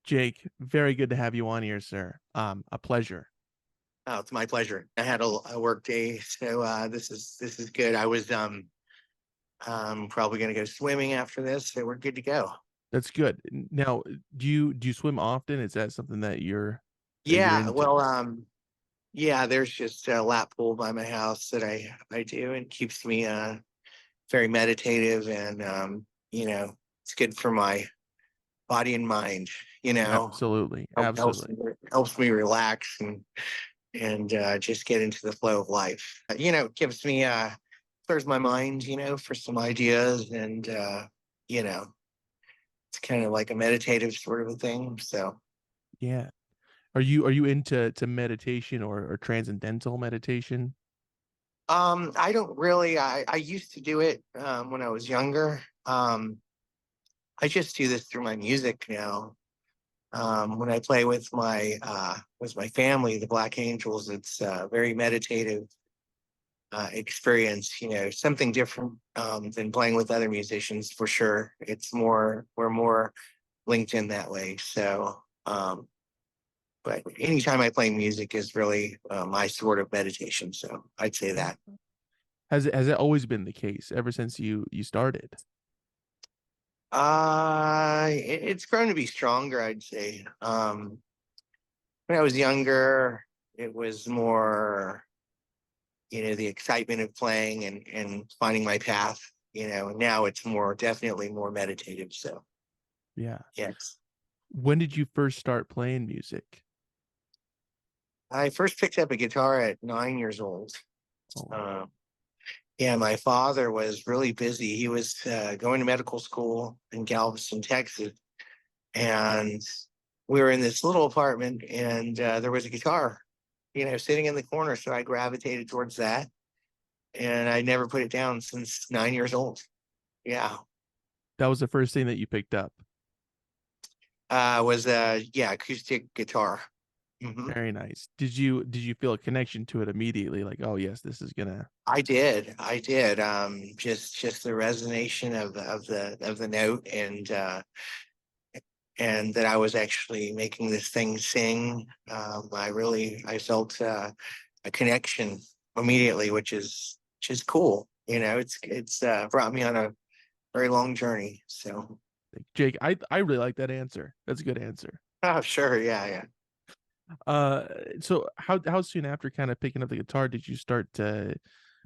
Jake, very good to have you on here, sir. A pleasure. Oh, it's my pleasure. I had a work day, so this is good. I was probably gonna go swimming after this, so we're good to go. That's good. Now, do you swim often? Is that something that you're Yeah, into? well, yeah, there's just a lap pool by my house that I do and keeps me very meditative and it's good for my body and mind. Absolutely, absolutely. Helps me relax and just get into the flow of life. It gives me clears my mind, for some ideas and you know, it's kind of like a meditative sort of a thing. So Yeah. Are you into meditation or transcendental meditation? I don't really I used to do it when I was younger. I just do this through my music now. When I play with my family, the Black Angels, it's very meditative experience, something different than playing with other musicians for sure. We're more linked in that way. So, but anytime I play music is really my sort of meditation. So I'd say Yeah. that. Has it always been the case ever since you started? It's grown to be stronger, I'd say. When I was younger, it was more, the excitement of playing and finding my path, and now it's definitely more meditative. So, Yeah. yes. When did you first start playing music? I first picked up a guitar at 9 years old. Oh, wow. Uh, yeah, my father was really busy. He was going to medical school in Galveston, Texas, and we were in this little apartment, and there was a guitar, sitting in the corner. So I gravitated towards that, and I never put it down since 9 years old. Yeah, That was the first thing that you picked up. was yeah, acoustic guitar. Hmm. Very nice. Did you feel a connection to it immediately? Like, oh yes, this is gonna. I did. Just the resonation of the note and that I was actually making this thing sing. I felt a connection immediately, which is cool. It's brought me on a very long journey. So, Jake, I really like that answer. That's a good answer. oh, sure, yeah, yeah. Uh, so how soon after kind of picking up the guitar did you start to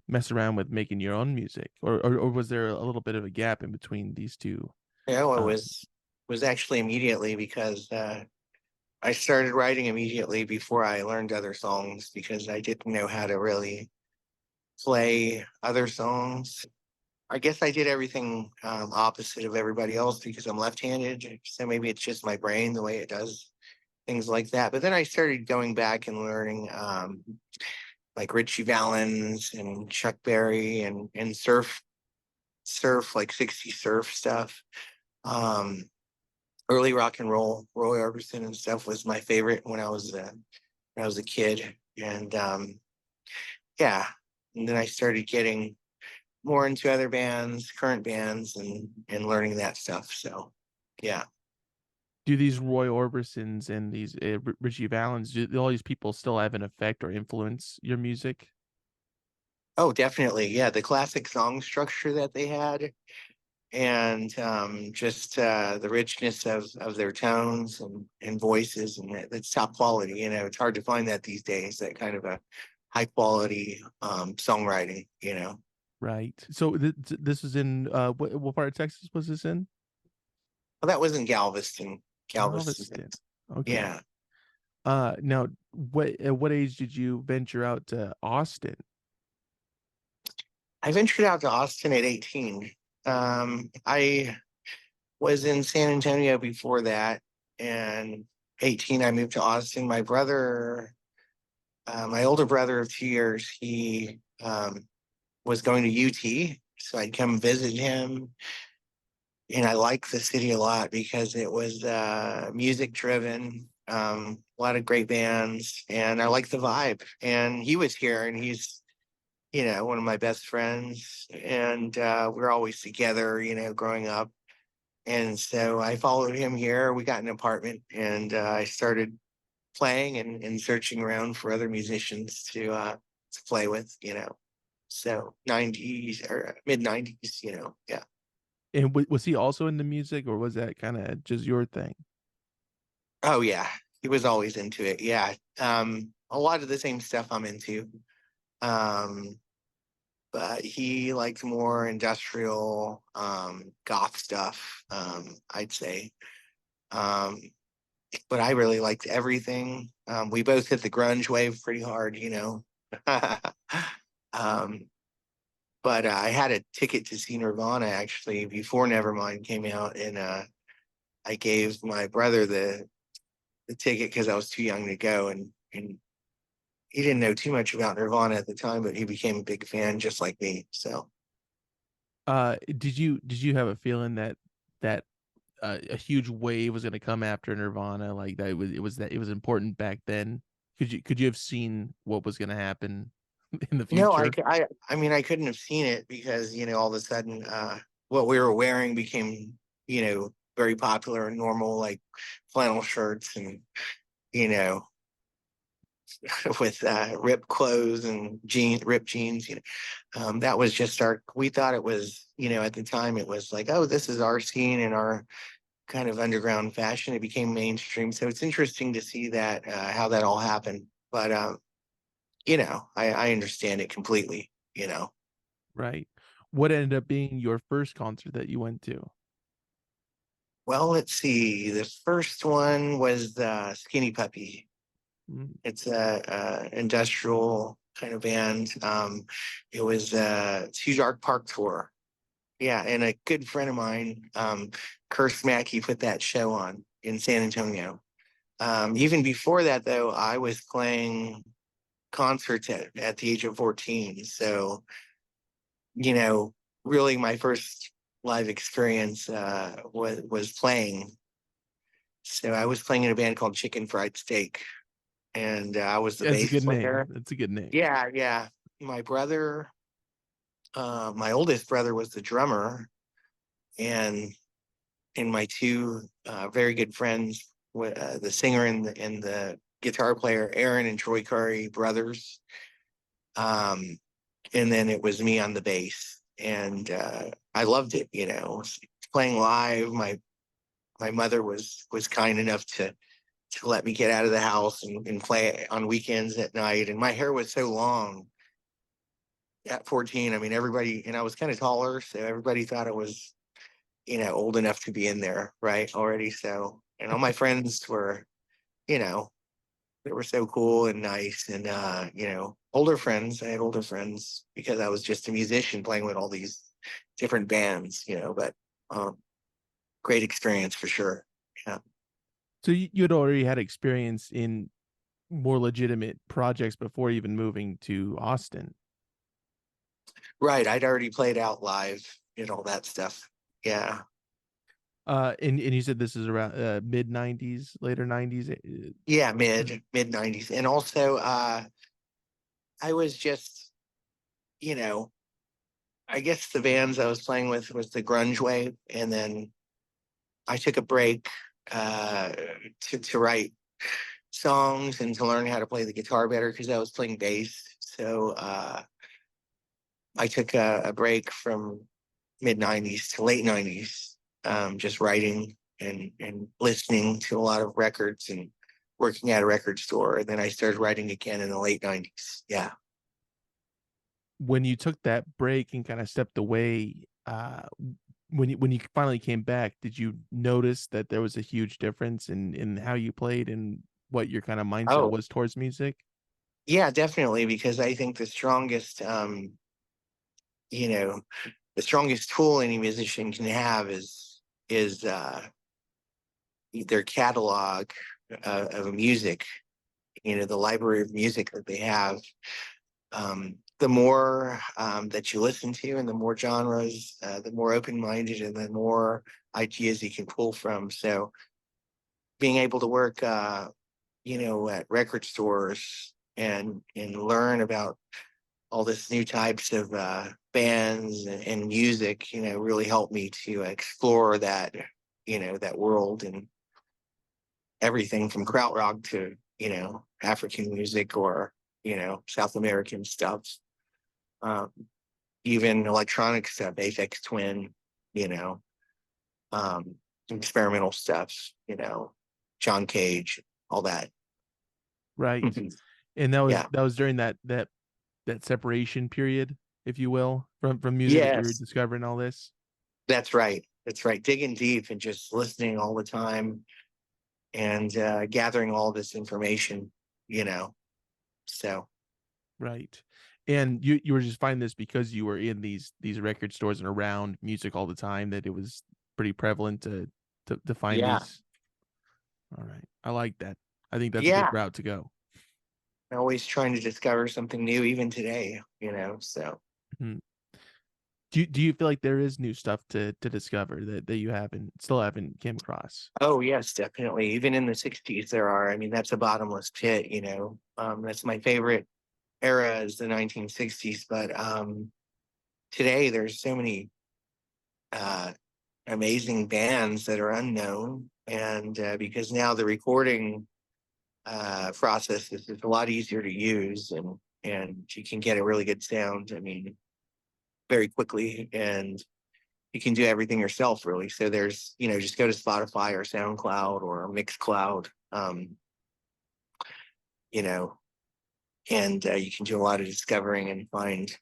mess around with making your own music, or was there a little bit of a gap in between these two? It Uh, was actually immediately because I started writing immediately before I learned other songs because I didn't know how to really play other songs. I guess I did everything opposite of everybody else because I'm left-handed. So maybe it's just my brain the way it does things like that. But then I started going back and learning like Richie Valens and Chuck Berry and surf like 60s surf stuff. Um, Early rock and roll, Roy Orbison and stuff was my favorite when I was a kid. And yeah, and then I started getting more into other bands, current bands, and learning that stuff. So yeah. do these Roy Orbisons and these Richie Valens, do all these people still have an effect or influence your music? Oh, definitely. Yeah, the classic song structure that they had, and just the richness of their tones and voices, and it's top quality. It's hard to find that these days. That kind of a high quality songwriting. Right. So this is in what part of Texas was this in? Well, that was in Galveston. Galveston. Galveston. Okay. Yeah, Now, what at what age did you venture out to Austin? I ventured out to Austin at 18. I was in San Antonio before that, and 18 I moved to Austin. My older brother of 2 years, he was going to UT, so I'd come visit him. And I liked the city a lot because it was music driven, a lot of great bands, and I liked the vibe. And he was here, and he's one of my best friends, and we're always together, growing up. And so I followed him here. We got an apartment, and I started playing and searching around for other musicians to play with, you know. So 90s or mid 90s, you know. Yeah. And was he also into music, or was that kind of just your thing? Oh yeah. He was always into it. Yeah. A lot of the same stuff I'm into. Um, but he liked more industrial, goth stuff, I'd say. Um, but I really liked everything. We both hit the grunge wave pretty hard, you know. um, but I had a ticket to see Nirvana actually before Nevermind came out, and I gave my brother the ticket because I was too young to go, and he didn't know too much about Nirvana at the time, but he became a big fan just like me. So Did you have a feeling that that a huge wave was going to come after Nirvana, like that it was important back then? Could you have seen what was going to happen in the no, future? I mean I couldn't have seen it because you know all of a sudden what we were wearing became you know very popular and normal, like flannel shirts and you know with ripped clothes and ripped jeans. You know, that was just our. We thought it was, you know, at the time it was like, oh, this is our scene and our kind of underground fashion. It became mainstream, so it's interesting to see that how that all happened. But you know, I understand it completely. You know, Right. What ended up being your first concert that you went to? well, let's see. The first one was the Skinny Puppy. Mm. It's a industrial kind of band. It was a Huge Arc Park tour. Yeah, and a good friend of mine, Curse Mackey, put that show on in San Antonio. Even before that, though, I was playing concerts at the age of 14. So, you know, really my first live experience was playing. So I was playing in a band called Chicken Fried Steak, and I was the That's a bass good name. player. That's a good name. Yeah, yeah. My brother, my oldest brother, was the drummer, and my two very good friends, the singer and the guitar player, Aaron and Troy Curry, brothers. Um, and then it was me on the bass, and I loved it. You know, playing live. My mother was kind enough to let me get out of the house and play on weekends at night. And my hair was so long at 14. I mean, everybody, and I was kind of taller, so everybody thought it was you know, old enough to be in there, right? Already. So, and all my friends were, you know, they were so cool and nice. And, you know, older friends, I had older friends because I was just a musician playing with all these different bands, you know, but um, great experience for sure. Yeah. So you had already had experience in more legitimate projects before even moving to Austin. Right. I'd already played out live and all that stuff. Yeah. And you said this is around mid '90s, later '90s. Yeah. Mid 90s. And also, I was just, you know, I guess the bands I was playing with was the grunge wave, and then I took a break uh, to write songs and to learn how to play the guitar better because I was playing bass. So I took a break from mid '90s to late '90s, just writing and listening to a lot of records and working at a record store. And then I started writing again in the late '90s. Yeah. When you took that break and kind of stepped away, when you finally came back, did you notice that there was a huge difference in how you played and what your kind of mindset Oh, was towards music? yeah, definitely. Because I think the strongest, you know, the strongest tool any musician can have is their catalog of music, you know, the library of music that they have. The more that you listen to and the more genres, the more open-minded and the more ideas you can pull from. So being able to work you know at record stores and learn about all this new types of bands and music, you know, really helped me to explore that that world, and everything from krautrock to, African music, or, South American stuff. Um, Even electronic stuff, Aphex Twin, you know, um, experimental stuff, John Cage, all that. Right. And Yeah. that was during that separation period, if you will, from music that you were Yes, discovering all this. that's right. That's right. Digging deep and just listening all the time, and gathering all this information, you know. So, Right. And you were just finding this because you were in these record stores and around music all the time, that it was pretty prevalent to find yeah. these. All right. I like that. I think that's a good Yeah. route to go. Always trying to discover something new, even today, So, Mhm. Do you feel like there is new stuff to discover that you haven't came across? oh, yes, definitely. Even in the 60s, there are. I mean, that's a bottomless pit, That's my favorite era, is the 1960s. But today, there's so many uh, amazing bands that are unknown. And because now the recording process is a lot easier to use, and you can get a really good sound, I mean, very quickly. And you can do everything yourself, really. So there's, just go to Spotify or SoundCloud or Mixcloud, you know, and you can do a lot of discovering and find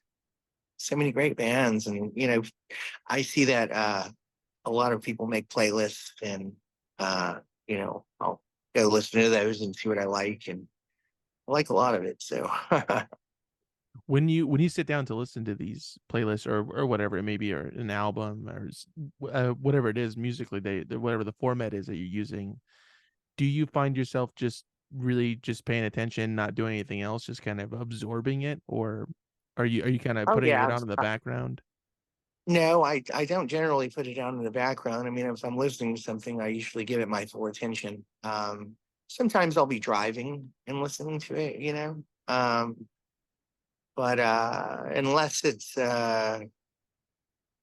so many great bands. And, I see that a lot of people make playlists, and, I'll go listen to those and see what I like. And I like a lot of it. So, When you sit down to listen to these playlists or whatever it may be, or an album, or whatever it is musically, whatever the format is that you're using, do you find yourself just really just paying attention, not doing anything else, just kind of absorbing it, or are you kind of oh, putting it yeah. on in the background? No, I don't generally put it down in the background. I mean, if I'm listening to something, I usually give it my full attention. Sometimes I'll be driving and listening to it, but unless it's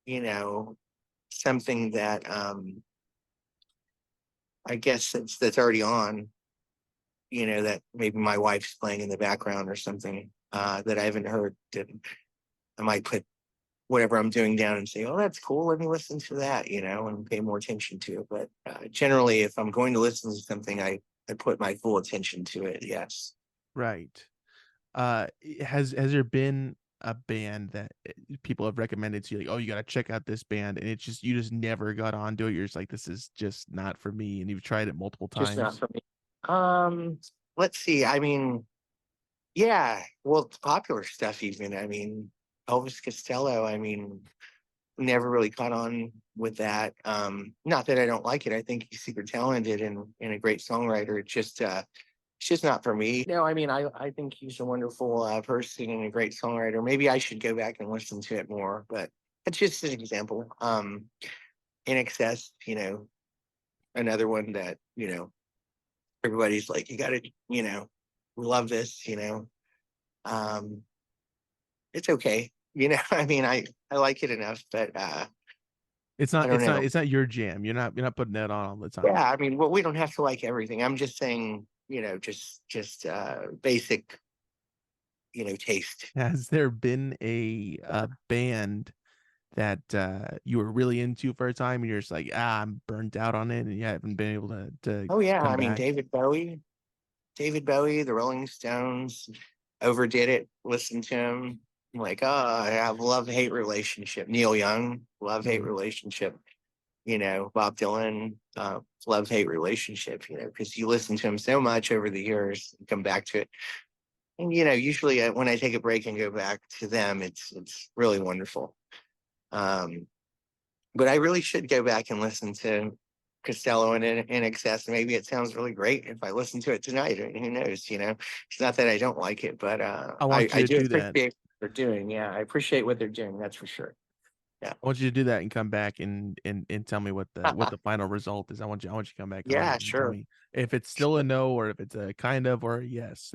you know, something that I guess that's already on, that maybe my wife's playing in the background or something that I haven't heard, then I might put whatever I'm doing down and say, "Oh, that's cool. Let me listen to that," and pay more attention to it. But generally, if I'm going to listen to something, I put my full attention to it. Yes. Right. Has there been a band that people have recommended to you, like, oh, you got to check out this band, and it's just you just never got onto it? You're just like, this is just not for me, and you've tried it multiple Just not times. for me. Let's see. I mean, yeah. Well, it's popular stuff, even. I mean, Elvis Costello. I mean, never really caught on with that. Not that I don't like it. I think he's super talented and a great songwriter. It's just not for me. No, I mean, I think he's a wonderful person and a great songwriter. Maybe I should go back and listen to it more, but that's just an example. In Excess, another one that, everybody's like, you gotta, love this, Um, it's okay. I mean, I like it enough, but It's I not don't it's not know. it's not your jam. You're not putting that on all the time. Yeah, I mean, well, we don't have to like everything. I'm just saying, just basic, taste. Has there been a band that you were really into for a time, and you're just like, I'm burnt out on it, and you haven't been able to Oh yeah, come I mean, back? David Bowie, the Rolling Stones overdid it. Listen to him. I'm like, oh, I have love-hate relationship. Neil Young, love-hate Mhm. relationship. Bob Dylan, love-hate relationship. Because you listen to him so much over the years, and come back to it. And usually when I take a break and go back to them, it's really wonderful. Um, but I really should go back and listen to Costello in Excess. Maybe it sounds really great if I listen to it tonight. Or who knows? It's not that I don't like it, but I I want you I to do do that. appreciate what they're doing. Yeah, I appreciate what they're doing. That's for sure. Yeah. I want you to do that and come back and tell me what the final result is. I want you to come back on Yeah, and tell sure. me if it's still a no, or if it's a kind of or a yes.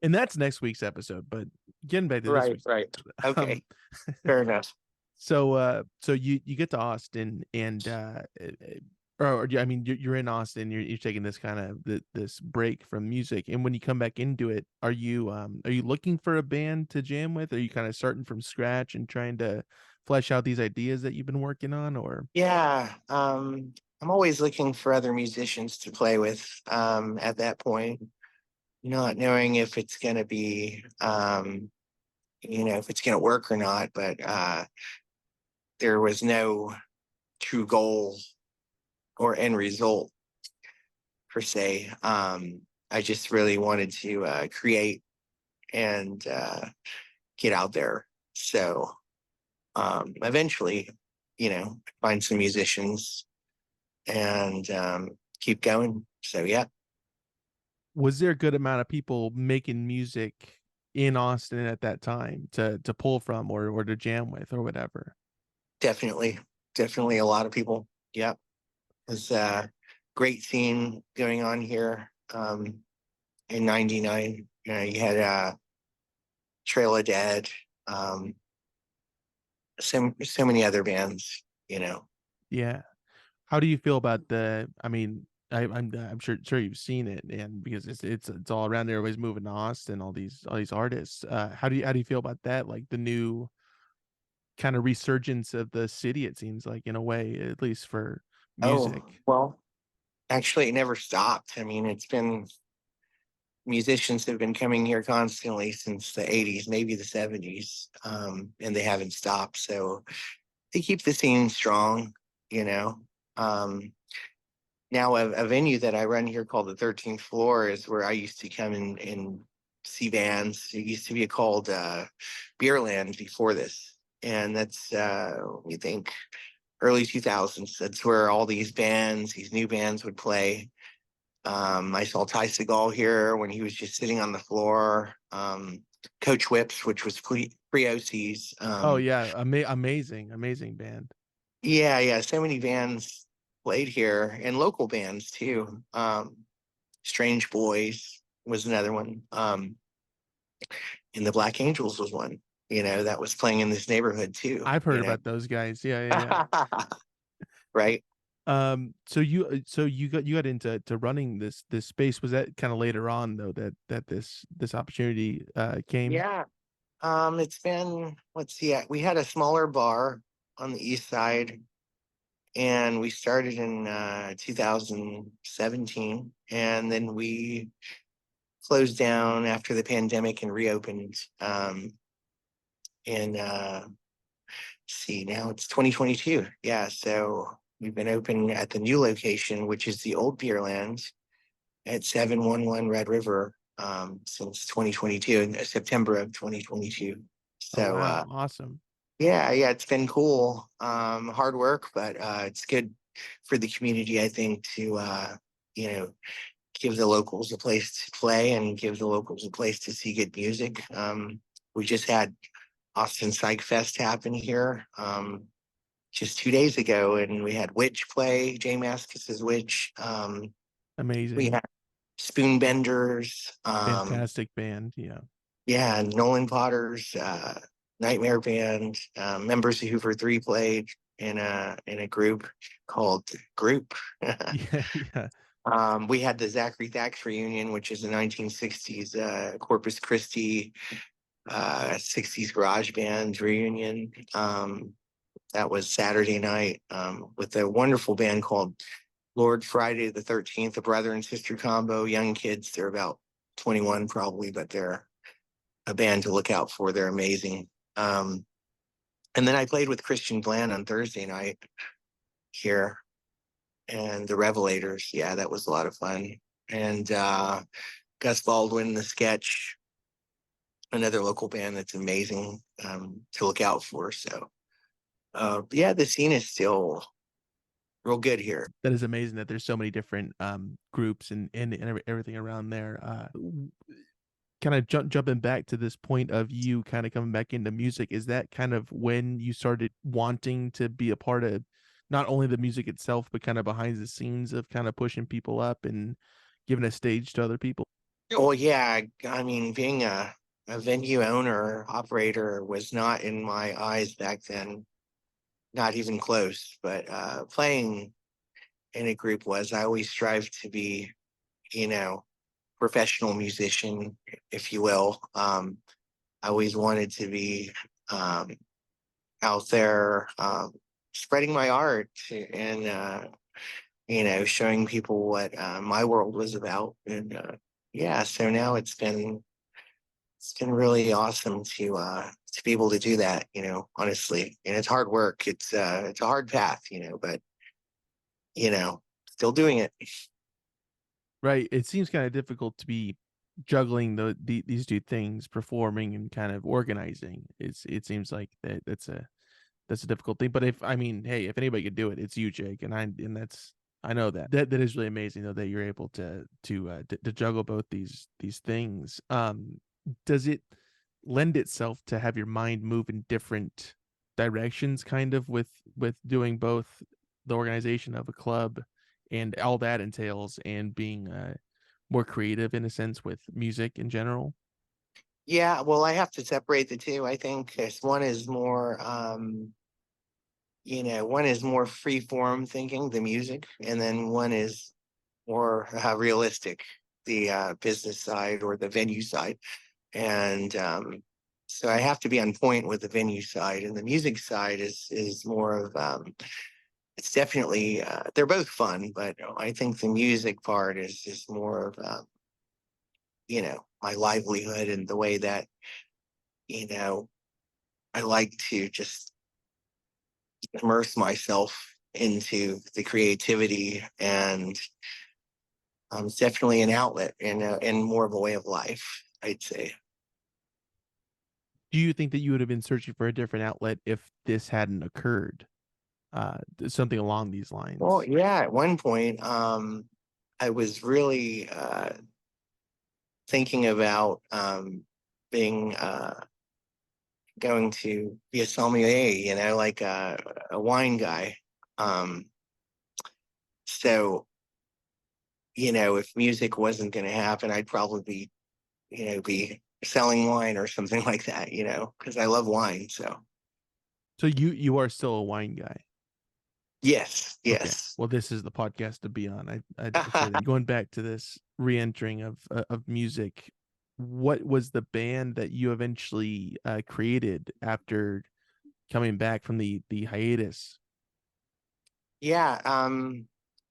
That's next week's episode. But getting back to this Right, week's right. episode, Okay, fair enough. So you get to Austin and or I mean you're in Austin, you're taking this kind of this break from music, and when you come back into it, are you looking for a band to jam with? Are you kind of starting from scratch and trying to flesh out these ideas that you've been working on, or Yeah, I'm always looking for other musicians to play with at that point, not knowing if it's going to be, if it's going to work or not. But there was no true goal or end result per se. I just really wanted to create and get out there. So eventually, find some musicians and keep going. So yeah, was there a good amount of people making music in Austin at that time to pull from or to jam with or whatever? definitely, definitely a lot of people. Yeah, it's a great scene going on here in '99. You had Trail of Dead, um, so many other bands. Yeah. How do you feel about I mean, I'm sure you've seen it, and because it's all around there, everybody's moving to Austin, all these artists. How do you feel about that? Like the new kind of resurgence of the city, it seems like in a way, at least for Oh, music. well, actually, it never stopped. I mean, it's been musicians have been coming here constantly since the '80s, maybe the '70s, and they haven't stopped. So they keep the scene strong, you know. Um, Now, a venue that I run here called the 13th Floor is where I used to come and see bands. It used to be called Beerland before this. And that's, we think, early 2000s. That's where all these bands, these new bands would play. I saw Ty Segall here when he was just sitting on the floor. Coach Whips, which was pre-OCs. Oh yeah, amazing band. Yeah, yeah. So many bands played here and local bands too. Strange Boys was another one. And the Black Angels was one, that was playing in this neighborhood too, I've heard about those guys. Yeah. right? So you got into running this space. Was that kind of later on though that this opportunity came? Yeah. It's been, let's see, we had a smaller bar on the east side and we started in 2017 and then we closed down after the pandemic and reopened in see now it's 2022. Yeah, so we've been open at the new location, which is the old Beerland at 711 Red River since 2022 in September of 2022. Oh So wow, awesome. yeah, it's been cool. Hard work, but it's good for the community, I think, to you know give the locals a place to play and give the locals a place to see good music. We just had Austin Psych Fest happen here just 2 days ago, and we had Witch play, J Mascis's Witch. We Amazing. had Spoon Benders, Fantastic band. Yeah. yeah, Nolan Potter's Nightmare Band. Members of Hoover 3 played in a group called Group. Yeah. We had the Zachary Thax reunion, which is a 1960s Corpus Christi 60s garage band reunion. That was Saturday night with a wonderful band called Lord Friday the 13th, a brother and sister combo, young kids. They're about 21 probably, but they're a band to look out for. They're amazing. And then I played with Christian Bland on Thursday night here and the Revelators. Yeah, that was a lot of fun. And Gus Baldwin, the Sketch, another local band that's amazing to look out for. So, yeah, the scene is still real good here. That is amazing that there's so many different groups and everything around there. Kind of jumping back to this point of you kind of coming back into music, is that kind of when you started wanting to be a part of not only the music itself, but kind of behind the scenes of kind of pushing people up and giving a stage to other people? Well, yeah, I mean, being a venue owner, operator was not in my eyes back then. not even close. But playing in a group was. I always strive to be, you know, professional musician, if you will. I always wanted to be um, out there spreading my art and showing people what my world was about. And yeah, so now it's been really awesome to be able to do that. Honestly, and it's hard work. It's a hard path, but still doing it. Right. It seems kind of difficult to be juggling these two things, performing and kind of organizing. It seems like that's a difficult thing. But if I mean, hey, if anybody could do it, it's you, Jake, and that's I know that is really amazing though that you're able to juggle both these things. Does it lend itself to have your mind move in different directions, kind of with doing both the organization of a club and all that entails, and being more creative in a sense with music in general? Yeah, well, I have to separate the two. I think 'cause one is more free form thinking, the music, and then one is more realistic, the business side or the venue side. And so I have to be on point with the venue side, and the music side is more of it's definitely they're both fun, but I think the music part is more of my livelihood and the way that you know I like to just immerse myself into the creativity, and it's definitely an outlet and more of a way of life, I'd say. Do you think that you would have been searching for a different outlet if this hadn't occurred? Something along these Well, lines. yeah, at one point, I was really thinking about being going to be a sommelier, like a wine guy. Um, so, if music wasn't going to happen, I'd probably be selling wine or something like that, because I love wine. So, So you are still a wine guy. yes, Okay. yes. Well, this is the podcast to be on. I'd say that. Going back to this re-entering of music, what was the band that you eventually created after coming back from the hiatus? Yeah.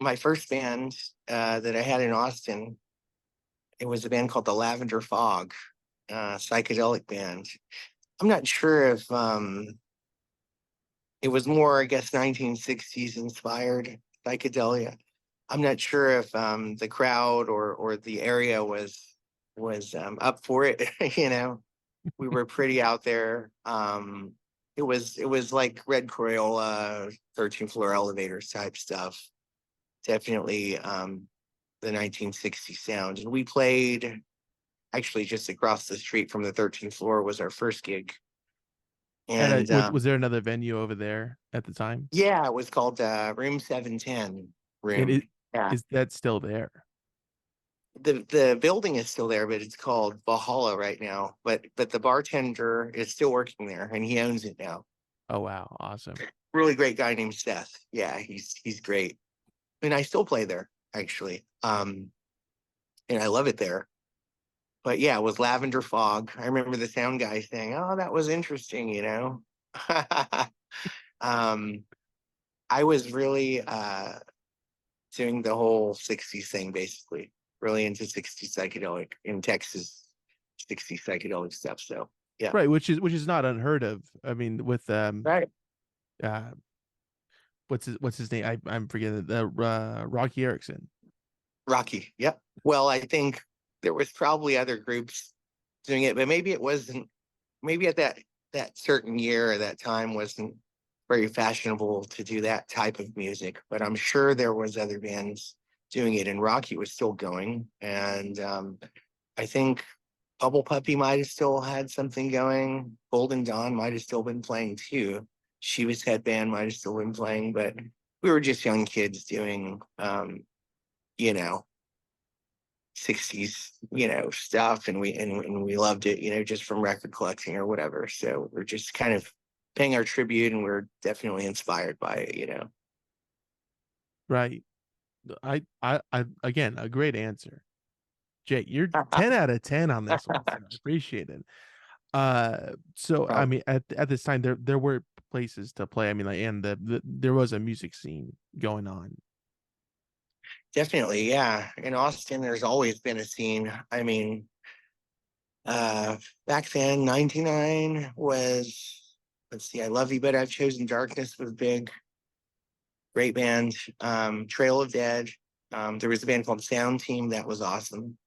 My first band that I had in Austin, it was a band called the Lavender Fog, psychedelic band. I'm not sure if it was more, I guess, 1960s inspired psychedelia. I'm not sure if the crowd or the area was up for it. We were pretty out there. It was like Red Crayola, 13th floor elevators type stuff. Definitely the 1960s sound. And we played actually just across the street from the 13th floor was our first gig. At a And was there another venue over there at the time? yeah, it was called Room 710 And room. it Yeah. is that still there? The building is still there, but it's called Valhalla right now. But the bartender is still working there and he owns it now. Oh wow, awesome. Really great guy named Seth. Yeah, he's great. And I still play there, actually. And I love it there. But yeah, it was Lavender Fog. I remember the sound guy saying, "Oh, that was interesting." um, I was really doing the whole 60s thing, basically, really into 60s psychedelic in Texas, 60s psychedelic stuff. So yeah. Right, which is not unheard of. I mean, with Right. uh what's his name? I'm forgetting the Rocky Erickson. Rocky. Yep. Well, I think there was probably other groups doing it, but maybe it wasn't, maybe at that certain year or that time wasn't very fashionable to do that type of music, but I'm sure there was other bands doing it, and Rocky was still going. And I think Bubble Puppy might have still had something going. Golden Dawn might have still been playing too. She was headband, might have still been playing, but we were just young kids doing, you know, 60s, stuff, and we loved it, just from record collecting or whatever. So we're just kind of paying our tribute, and we're definitely inspired by it, you know. Right. I again, a great answer. Jake, you're 10 out of 10 on this one, sir. I appreciate it. So I Well, mean, at this time, there were places to play. I mean, like, and there was a music scene going on. definitely, yeah. In Austin, there's always been a scene. I mean, uh, back then, 99 was, let's see, I Love You, But I've Chosen Darkness was big. Great band. Trail of Dead. There was a band called Sound Team that was awesome.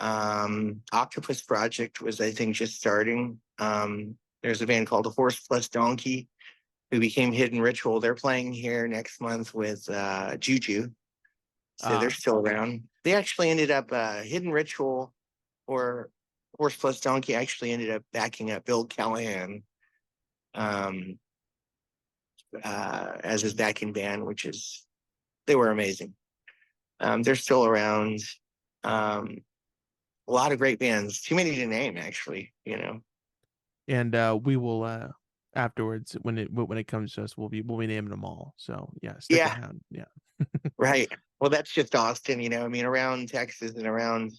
Octopus Project was, I think, just starting. There's a band called The Horse Plus Donkey who became Hidden Ritual. They're playing here next month with Juju. So they're Ah, still around. They actually ended up Hidden Ritual, or Horse Plus Donkey actually ended up backing up Bill Callahan um, as his backing band, which is, they were amazing. They're still around. Um, a lot of great bands. Too many to name, actually. You know. and we will afterwards when it comes to us, we'll be naming them all. So yeah, stick Yeah. around. Yeah. Right. Well, that's just Austin. You know. I mean, around Texas and around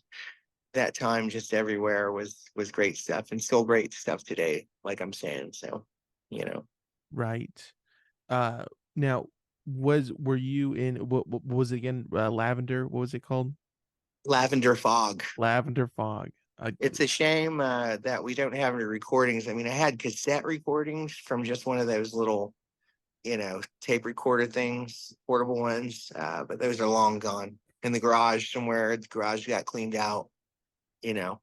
that time, just everywhere was great stuff, and still great stuff today. Like I'm saying. So, you know, Right. Uh, now were you in what was it again? Lavender. What was it called? Lavender Fog. Lavender Fog. It's a shame that we don't have any recordings. I mean, I had cassette recordings from just one of those little, you know, tape recorder things, portable ones, but those are long gone in the garage somewhere. The garage got cleaned out, you know,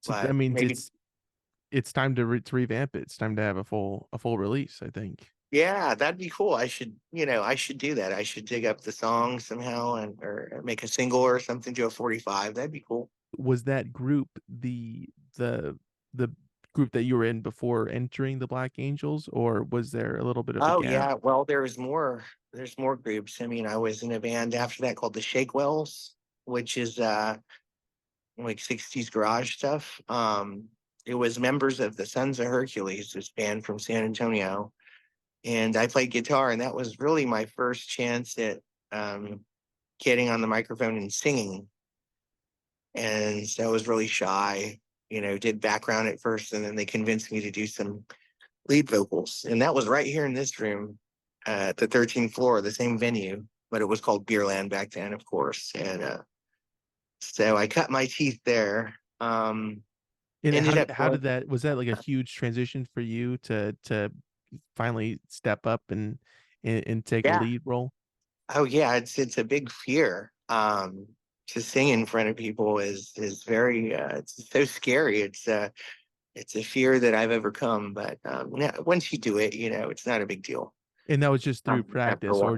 So that but means maybe, it's time to revamp it. It's time to have a full release, I think. yeah, that'd be cool. I should, you know, I should do that. I should dig up the song somehow and or make a single or something to a 45. That'd be cool. Was that group the group that you were in before entering the Black Angels, or was there a little bit of a Oh gap? yeah, well there's more. There's more groups. I mean, I was in a band after that called the Shakewells, which is like 60s garage stuff. It was members of the Sons of Hercules, this band from San Antonio, and I played guitar, and that was really my first chance at um, getting on the microphone and singing. And so I was really shy, you know, did background at first, and then they convinced me to do some lead vocals. And that was right here in this room at the 13th floor, the same venue, but it was called Beerland back then, of course. And so I cut my teeth there. And Ended up how going, did that was that like a huge transition for you to finally step up and take a yeah. lead role? Oh yeah, it's a big fear. To sing in front of people is very it's so scary. It's a fear that I've overcome, but once you do it, you know, it's not a big deal. And that was just through After a practice or while,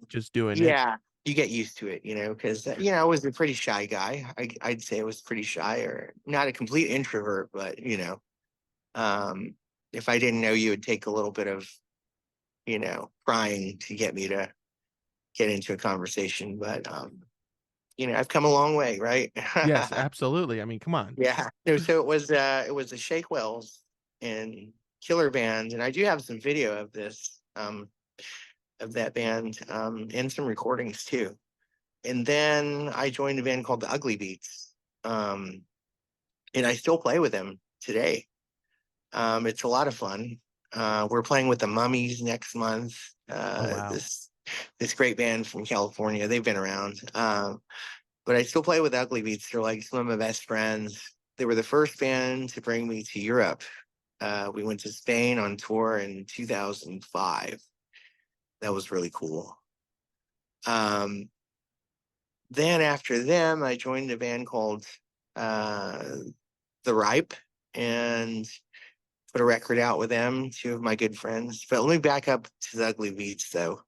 just doing it? yeah, you get used to it, you know, because you know I was a pretty shy guy. I'd say I was pretty shy, or not a complete introvert, but you know, um, if I didn't know you, it'd take a little bit of, you know, trying to get me to get into a conversation. But you know, I've come a long way, right? Yes, absolutely. I mean, come on. Yeah. No, so it was a Shake Wells and Killer Band, and I do have some video of this of that band and some recordings too. And then I joined a band called the Ugly Beats, um, and I still play with them today. It's a lot of fun. We're playing with the Mummies next month. Oh wow. This great band from California. They've been around. But I still play with Ugly Beats. They're like some of my best friends. They were the first band to bring me to Europe. We went to Spain on tour in 2005. That was really cool. Um, then after them, I joined a band called uh, The Ripe and put a record out with them, two of my good friends. But let me back up to the Ugly Beats, though.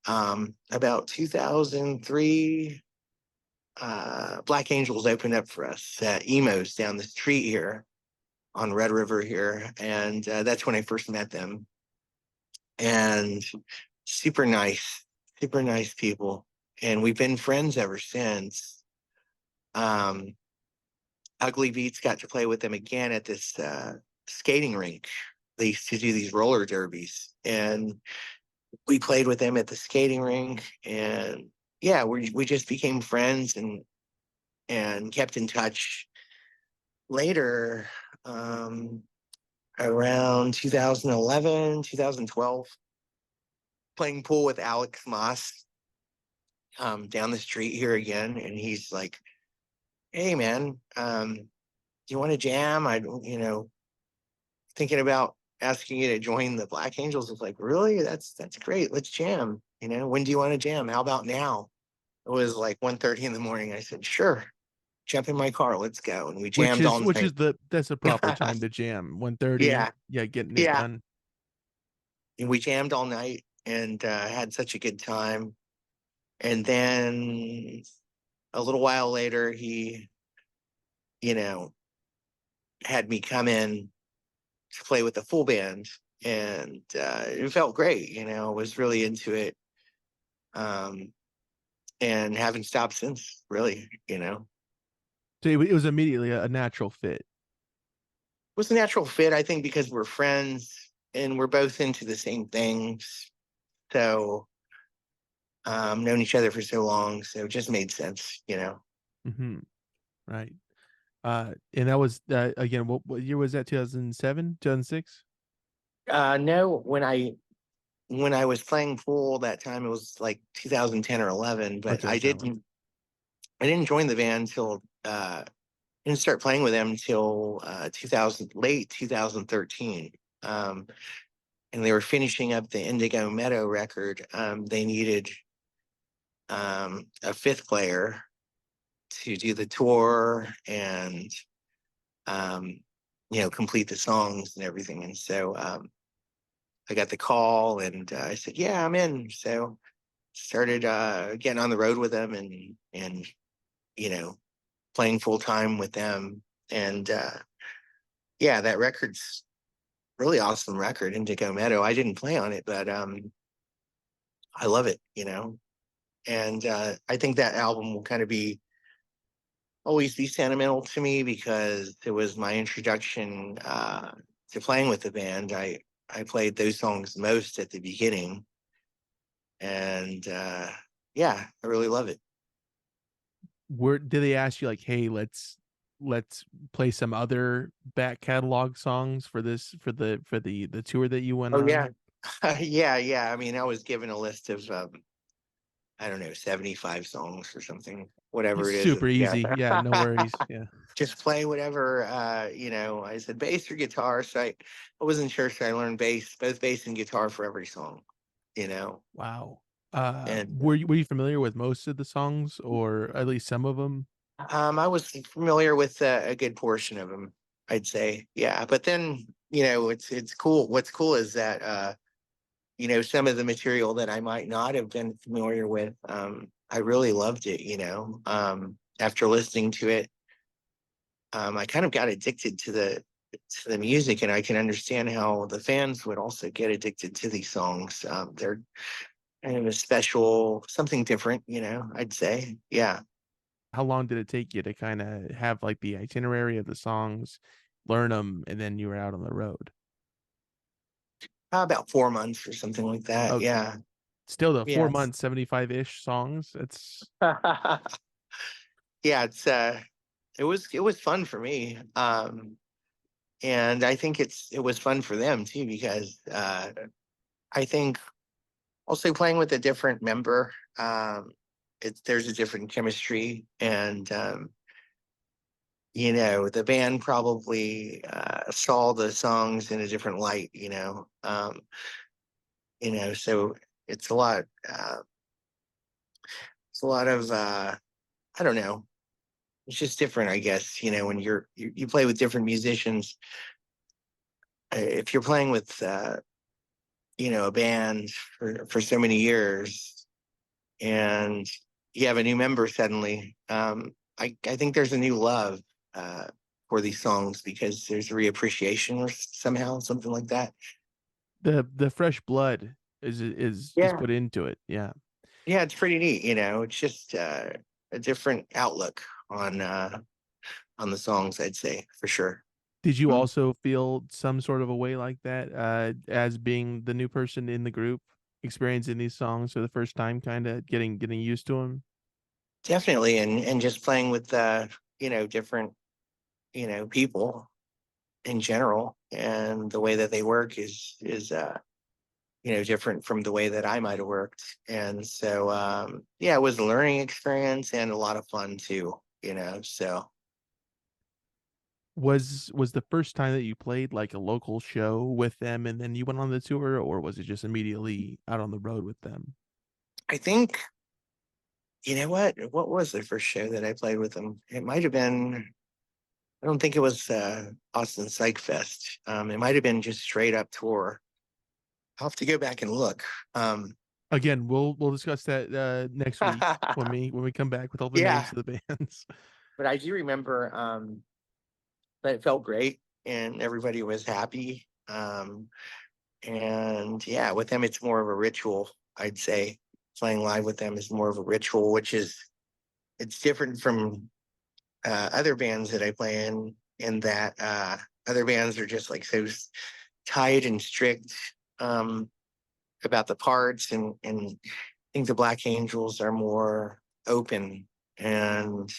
About 2003, Black Angels opened up for us at Emo's down the street here on Red River here, and that's when I first met them. And super nice, super nice people, and we've been friends ever since. Um, Ugly Beats got to play with them again at this skating rink they used to do these roller derbies, and we played with them at the skating rink, and yeah, we just became friends and kept in touch later. um Around 2011, 2012, playing pool with Alex Maas, down the street here again, and he's like, hey man, do you want to jam? I don't, thinking about asking you to join the Black Angels. It's like, really? That's great. Let's jam. When do you want to jam? How about now? It was like 1:30 in the morning. I said, sure, jump in my car, let's go. And we Which jammed is all which night. is that's a proper time to jam. 1:30, Yeah, yeah, getting it yeah. done. And we jammed all night and had such a good time. And then a little while later, he, you know, had me come in to play with the full band, and it felt great. I was really into it, um, and haven't stopped since. Really, it So it was immediately a natural fit. was a natural fit. I think because we're friends and we're both into the same things, so known each other for so long, so it just made sense. Hmm. Right. And that was again, what year was that? 2007, 2006? No, when I was playing pool that time, it was like 2010 or 11, Oh, but I 2011. didn't join the band until didn't start playing with them until 2000, late 2013. Um, and they were finishing up the Indigo Meadow record. They needed a fifth player to do the tour and um, complete the songs and everything. And so I got the call, and I said, "Yeah, I'm in." So started getting on the road with them, and you know playing full time with them. And yeah, that record's really awesome record, Indigo Meadow. I didn't play on it, but I love it. And I think that album will kind of be always be sentimental to me because it was my introduction to playing with the band. I played those songs most at the beginning, and yeah, I really love it. Where did they ask you like, hey, let's play some other back catalog songs for this for the tour that you went Oh yeah, on? yeah, yeah. I mean, I was given a list of I don't know, 75 songs or something, whatever it is. Super Yeah. easy. Yeah, no worries. Yeah. Just play whatever. I said bass or guitar. So I wasn't sure. So I learned bass, both bass and guitar for every song, you know. Wow. And Were you familiar with most of the songs or at least some of them? I was familiar with a good portion of them, I'd say. Yeah. But then, it's cool. What's cool is that, some of the material that I might not have been familiar with, I really loved it. After listening to it, I kind of got addicted to the music, and I can understand how the fans would also get addicted to these songs. They're kind of a special, something different, I'd say. Yeah, How long did it take you to kind of have like the itinerary of the songs, learn them, and then you were out on the road? about 4 months or something like that. Okay. Yeah, Still though, yeah, 4 months, 75-ish songs. It's yeah. It was fun for me, and I think it was fun for them too because I think also playing with a different member, there's a different chemistry, and the band probably saw the songs in a different light, so it's a lot, it's a lot of, I don't know, it's just different, I guess, when you play with different musicians. If you're playing with, a band for so many years and you have a new member suddenly, I think there's a new love uh, for these songs because there's a reappreciation or somehow something like that. the fresh blood is Yeah, put into it. Yeah. yeah, it's pretty neat. It's just a different outlook on the songs. I'd say for sure. Did you Mm, also feel some sort of a way like that, as being the new person in the group, experiencing these songs for the first time, kinda getting used to them? definitely, and just playing with different people in general, and the way that they work is different from the way that I might have worked. And so yeah, it was a learning experience and a lot of fun too. So Was the first time that you played, like, a local show with them and then you went on the tour, or was it just immediately out on the road with them? I think, what was the first show that I played with them? It might have been, I don't think it was Austin Psych Fest. It might have been just straight up tour. I'll have to go back and look. um Again, we'll discuss that, next week when we come back with all the names yeah, of the bands. but I do remember that it felt great and everybody was happy. And yeah, with them, it's more of a ritual, I'd say. Playing live with them is more of a ritual, which is, it's different from other bands that I play in that other bands are just like so tight and strict um, about the parts. And I think the Black Angels are more open. And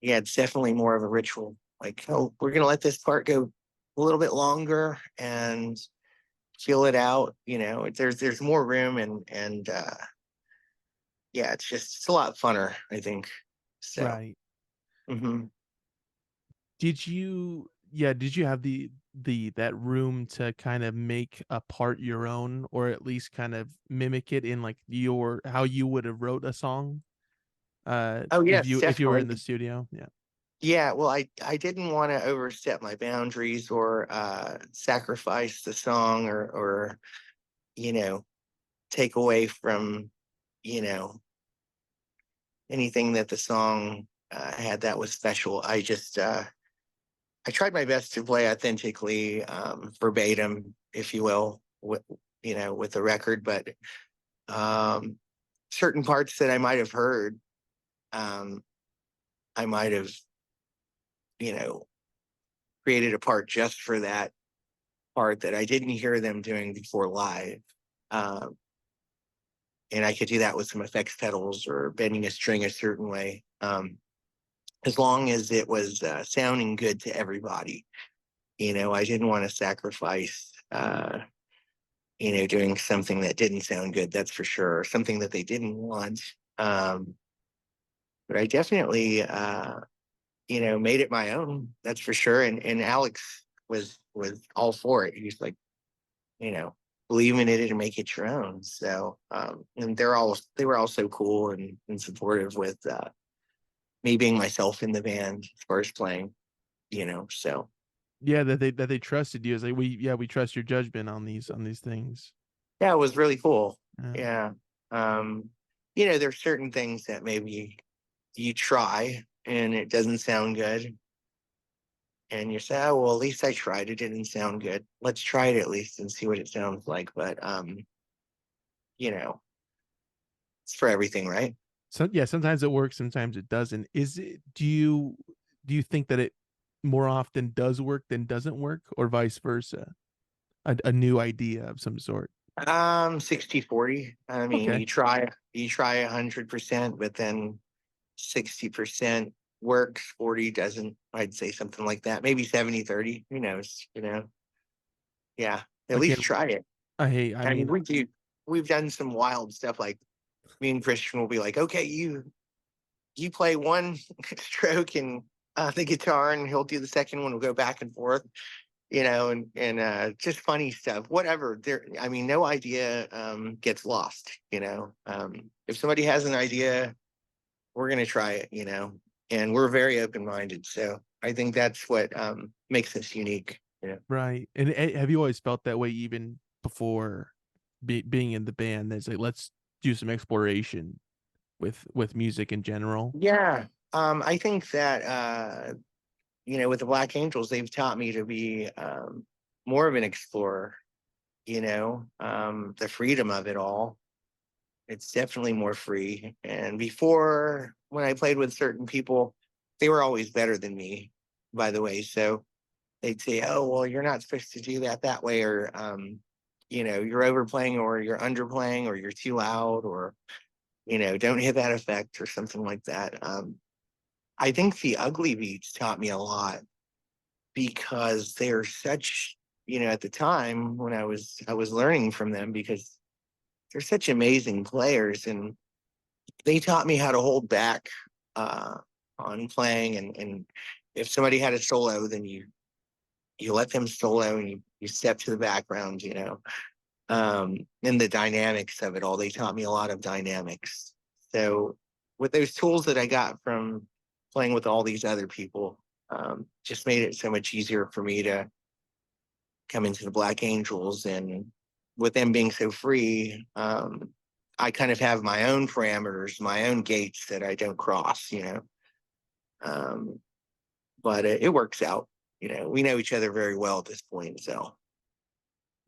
yeah, it's definitely more of a ritual. Like, oh, we're going to let this part go a little bit longer and feel it out. There's more room, and yeah, it's a lot funner, I think. So Right. mhm. Did you have the that room to kind of make a part your own, or at least kind of mimic it in, like, your how you would have wrote a song, Oh if yes, you were in definitely. the studio? Yeah. Yeah, well, I didn't want to overstep my boundaries or sacrifice the song, or you know take away from you know anything that the song had that was special. I tried my best to play authentically, verbatim, if you will, with the record. But um, certain parts that I might have heard, um, I might have, you know, created a part just for that part that I didn't hear them doing before live. Um, and I could do that with some effects pedals or bending a string a certain way, as long as it was sounding good to everybody. I didn't want to sacrifice, doing something that didn't sound good, that's for sure, or something that they didn't want. Um, but I definitely, made it my own. That's for sure. And Alex was all for it. He's like, you know, believe in it and make it your own. So, and they were all so cool and supportive with me being myself in the band as far as playing. So Yeah, that they trusted you. It's like, we trust your judgment on these things." yeah, it was really cool. Yeah. Yeah. Um, there's certain things that maybe you try and it doesn't sound good. And you say, oh, well, at least I tried. It didn't sound good. Let's try it at least and see what it sounds like. But, you know, it's for everything, right? So, yeah, sometimes it works, sometimes it doesn't. Do you think that it more often does work than doesn't work, or vice versa? A new idea of some sort. 60-40. I mean, Okay. you try 100%, but then 60% works, 40 doesn't. I'd say something like that. Maybe 70-30. Who knows? Yeah. At least Again, try it. I I mean, mean, we've done some wild stuff. Like me and Christian will be like, okay, you play one stroke and the guitar, and he'll do the second one. We'll go back and forth, and just funny stuff. Whatever. I mean, no idea gets lost. If somebody has an idea, we're gonna try it. And we're very open minded. So I think that's what makes us unique. right. And have you always felt that way even before being in the band? That's like, let's do some exploration with music in general. Yeah. I think that with the Black Angels, they've taught me to be more of an explorer. The freedom of it all. It's definitely more free. And before, when I played with certain people, they were always better than me, by the way. So they'd say, "Oh, well, you're not supposed to do that that way," or you're overplaying, or you're underplaying, or you're too loud, or don't hit that effect, or something like that. I think the ugly beats taught me a lot because they're such, at the time when I was learning from them, because they're such amazing players, and they taught me how to hold back uh, on playing, and if somebody had a solo, then you let them solo, and you step to the background, and the dynamics of it all. They taught me a lot of dynamics. So with those tools that I got from playing with all these other people, just made it so much easier for me to come into the Black Angels. And with them being so free, I kind of have my own parameters, my own gates that I don't cross. Um, but it works out. We know each other very well at this point. So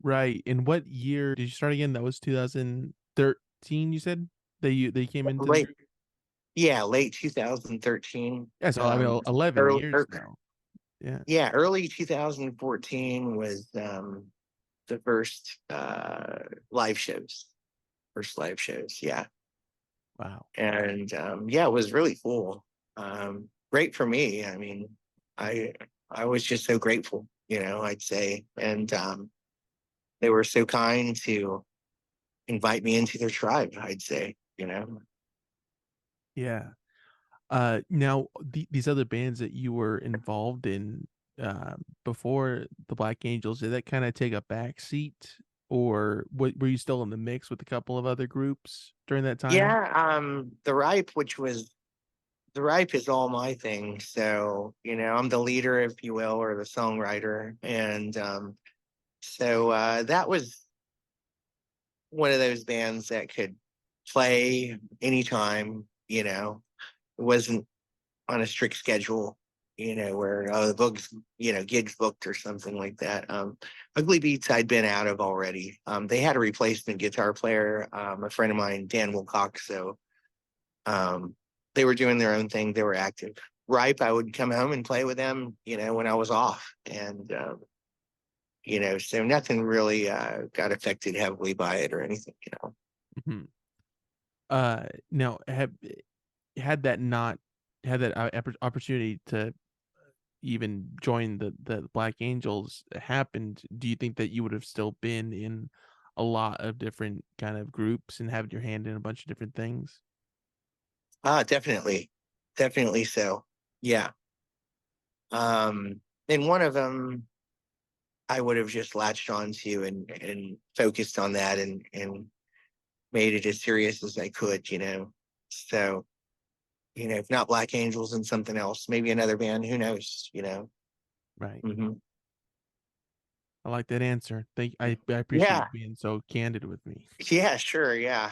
Right. In what year did you start again? That was 2013, you said? They came into the late, group? yeah, late 2013. Yeah, so I mean 11 Early, years now. Yeah. yeah, early 2014 was the live shows, first live shows. Yeah. Wow. And yeah, it was really cool. Great for me. I mean, I I was just so grateful, I'd say. And they were so kind to invite me into their tribe, I'd say. Yeah. Now these other bands that you were involved in, before the Black Angels, did that kinda take a back seat, or were you still in the mix with a couple of other groups during that time? Yeah, the ripe is all my thing. So, I'm the leader, if you will, or the songwriter. And that was one of those bands that could play anytime. It wasn't on a strict schedule, where the books, gigs booked or something like that. Ugly Beats I'd been out of already. They had a replacement guitar player, a friend of mine, Dan Wilcox. So um, they were doing their own thing. They were active. Ripe, I would come home and play with them, when I was off. And, so nothing really got affected heavily by it or anything. Mhm. Now had that not had that, opportunity to even join the Black Angels happened, do you think that you would have still been in a lot of different kind of groups and having your hand in a bunch of different things? Definitely. Definitely so. Yeah. And one of them I would have just latched onto and focused on that and made it as serious as I could. So, if not Black Angels and something else, maybe another band, who knows? Right. Hmm. I like that answer. I appreciate Yeah. you being so candid with me. Yeah, sure. Yeah.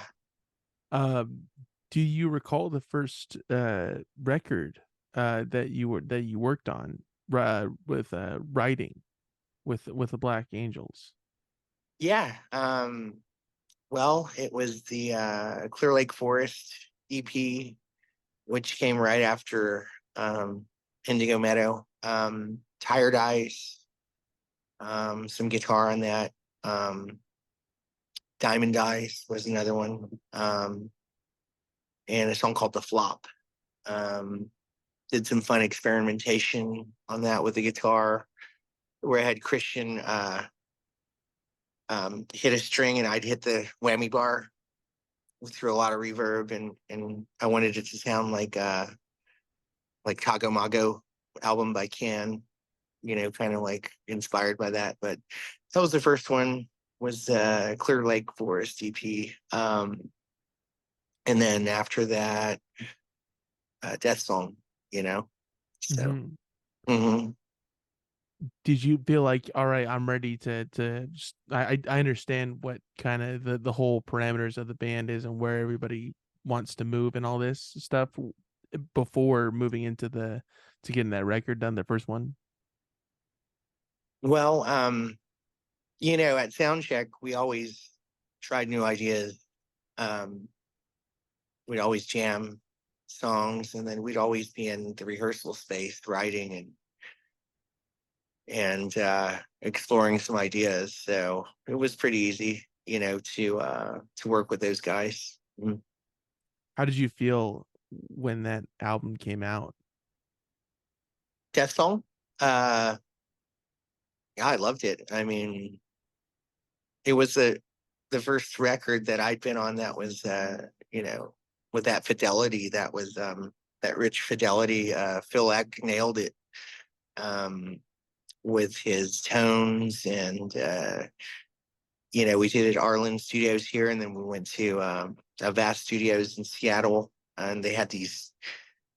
Um, do you recall the first, record, that you worked on, with, writing with the Black Angels? Yeah. Well, it was the Clear Lake Forest EP, which came right after Indigo Meadow. Tired Eyes, some guitar on that. Um, Diamond Eyes was another one, and a song called The Flop. Um, did some fun experimentation on that with the guitar, where I had Christian hit a string and I'd hit the whammy bar through a lot of reverb, and I wanted it to sound like Tago Mago album by Can, kind of like inspired by that. But that was the first one, was Clear Lake Forest EP. And then after that, Death Song, you know. So Mhm. mhm. Did you feel like, "All right, I'm ready to just I understand what kinda the whole parameters of the band is and where everybody wants to move and all this stuff," before moving into the to getting that record done, the first one? Well, at Soundcheck, we always tried new ideas. Um, we'd always jam songs, and then we'd always be in the rehearsal space writing, and and exploring some ideas. So it was pretty easy, to work with those guys. Mm. How did you feel when that album came out? Death Song, uh, yeah, I loved it. I mean, it was the first record that I'd been on that was, with that fidelity, that rich fidelity. Phil Eck nailed it. Um, with his tones and we did it at Arlen Studios here, and then we went to Avast Studios in Seattle, and they had these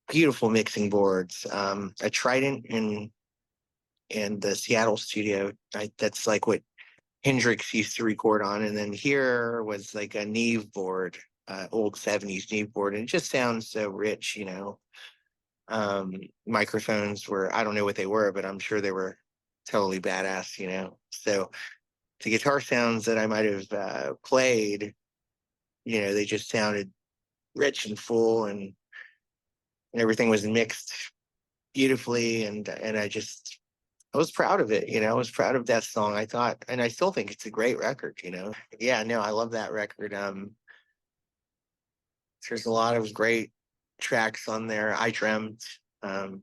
beautiful mixing boards. A Trident in the Seattle studio. That's like what Hendrix used to record on, and then here was like a Neve board, old '70s Neve board, and it just sounds so rich. Microphones were, I don't know what they were, but I'm sure they were totally badass. So the guitar sounds that I might have played, they just sounded rich and full, and everything was mixed beautifully, and I was proud of it. I was proud of that song. I thought, and I still think it's a great record. Yeah, no, I love that record. There's a lot of great tracks on there. I Dreamt, um,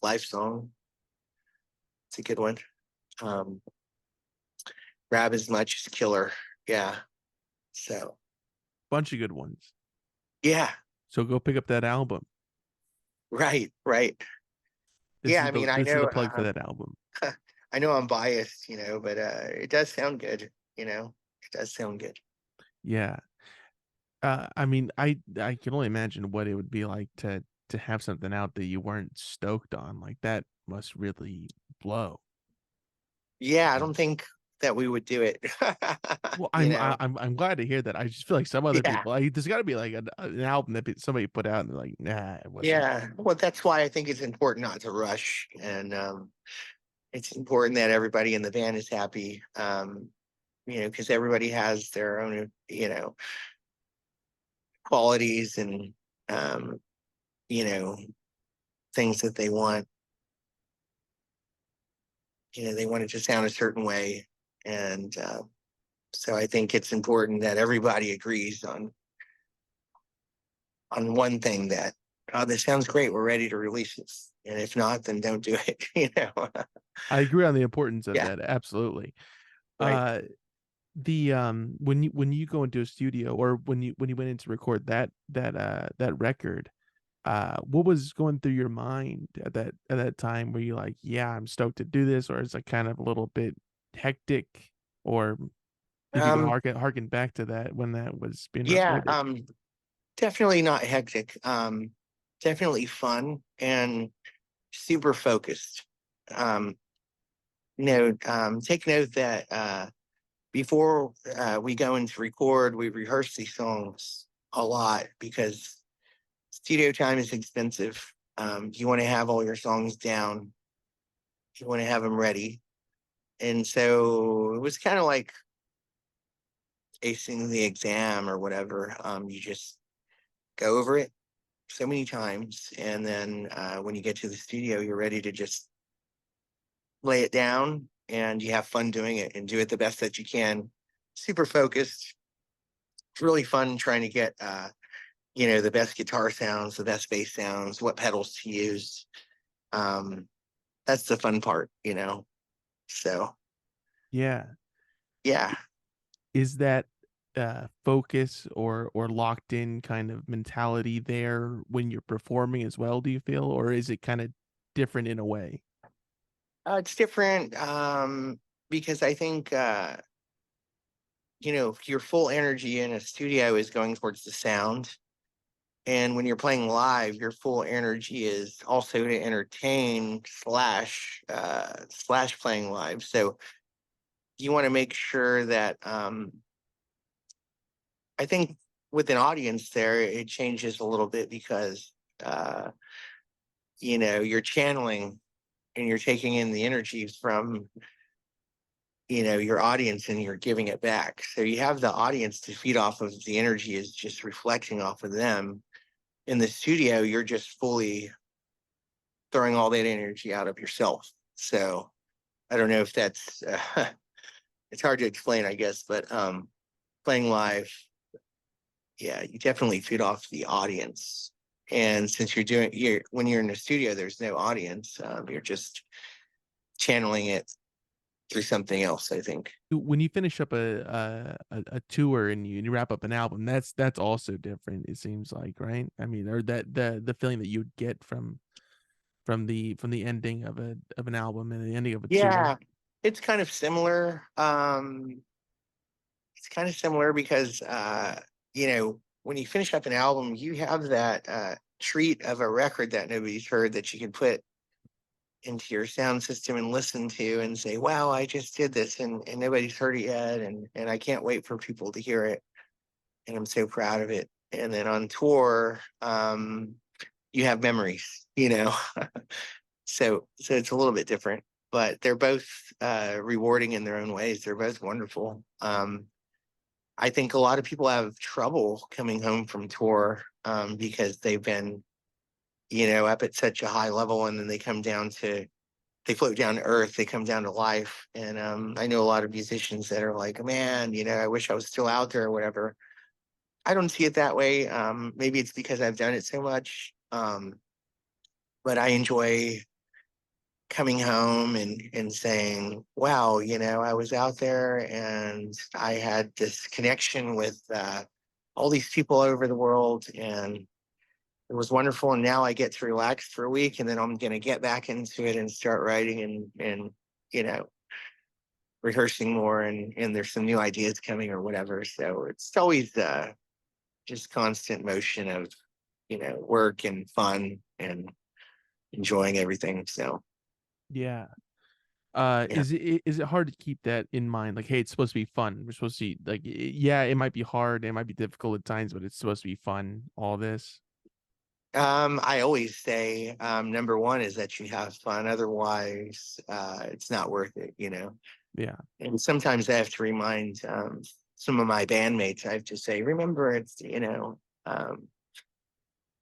Life Song. It's a good one. Um, Grab as Much as Killer. Yeah. So, Bunch of good ones. yeah, So go pick up that album. right, right. This Yeah, is I the mean, I this is the know, plug for that album. I know I'm biased, but it does sound good. It does sound good. Yeah. I mean, I can only imagine what it would be like to have something out that you weren't stoked on. Like that must really blow. Yeah, I Yeah. don't think that we would do it. Well, you know, I'm glad to hear that. I just feel like some other yeah, people, like, there's got to be like an album that somebody put out and they're like, nah, it wasn't. yeah. Well, that's why I think it's important not to rush, and it's important that everybody in the band is happy. Because everybody has their own, qualities and um, you know, things that they want. They want it to sound a certain way, and so I think it's important that everybody agrees on one thing, that, oh, this sounds great, we're ready to release this, and if not, then don't do it. I agree on the importance of Yeah, that. Absolutely. right. Uh, the when you go into a studio or when you went in to record that record, what was going through your mind at that time? Were you like, yeah, I'm stoked to do this, or is it kind of a little bit hectic, or if you could um harken back to that when that was being yeah, recorded? definitely not hectic. Definitely fun and super focused. um Take note that before we go into record, we rehearse these songs a lot, because studio time is expensive. You want to have all your songs down, you want to have them ready. And so it was kind of like acing the exam or whatever. You just go over it so many times. And then when you get to the studio, you're ready to just lay it down, and you have fun doing it and do it the best that you can. Super focused. It's really fun trying to get, the best guitar sounds, the best bass sounds, what pedals to use. Um, that's the fun part. So, Yeah. yeah. Is that focus or locked in kind of mentality there when you're performing as well, do you feel, or is it kind of different in a way? It's different, because I think, your full energy in a studio is going towards the sound. And when you're playing live, your full energy is also to entertain slash playing live. So you want to make sure that, I think with an audience there, it changes a little bit, because you're channeling and you're taking in the energy from your audience, and you're giving it back. So you have the audience to feed off of, the energy is just reflecting off of them. In the studio, you're just fully throwing all that energy out of yourself. So I don't know if that's it's hard to explain, I guess, but playing live, yeah, you definitely feed off the audience. And since you're when you're in the studio, there's no audience. You're just channeling it through something else, I think. When you finish up a tour and you wrap up an album, that's also different, it seems like, right? I mean, or that the feeling that you would get from the ending of an album and the ending of a tour. Yeah, it's kind of similar. It's kind of similar because when you finish up an album, you have that treat of a record that nobody's heard that you can put into your sound system and listen to and say, wow, I just did this and nobody's heard it yet. And I can't wait for people to hear it. And I'm so proud of it. And then on tour, you have memories, so it's a little bit different, but they're both rewarding in their own ways. They're both wonderful. I think a lot of people have trouble coming home from tour because they've been, up at such a high level, and then they float down to earth, they come down to life. And I know a lot of musicians that are like, man, I wish I was still out there or whatever. I don't see it that way. Maybe it's because I've done it so much, but I enjoy coming home and saying, wow, I was out there and I had this connection with all these people all over the world, and it was wonderful. And now I get to relax for a week, and then I'm going to get back into it and start writing and you know, rehearsing more, and there's some new ideas coming or whatever. So it's always just constant motion of, work and fun and enjoying everything. So, Yeah. yeah. Is it hard to keep that in mind? Like, hey, it's supposed to be fun. We're supposed to be like, yeah, it might be hard, it might be difficult at times, but it's supposed to be fun. All this. I always say, number one is that you have fun. Otherwise, it's not worth it. Yeah. And sometimes I have to remind some of my bandmates, I have to say, remember,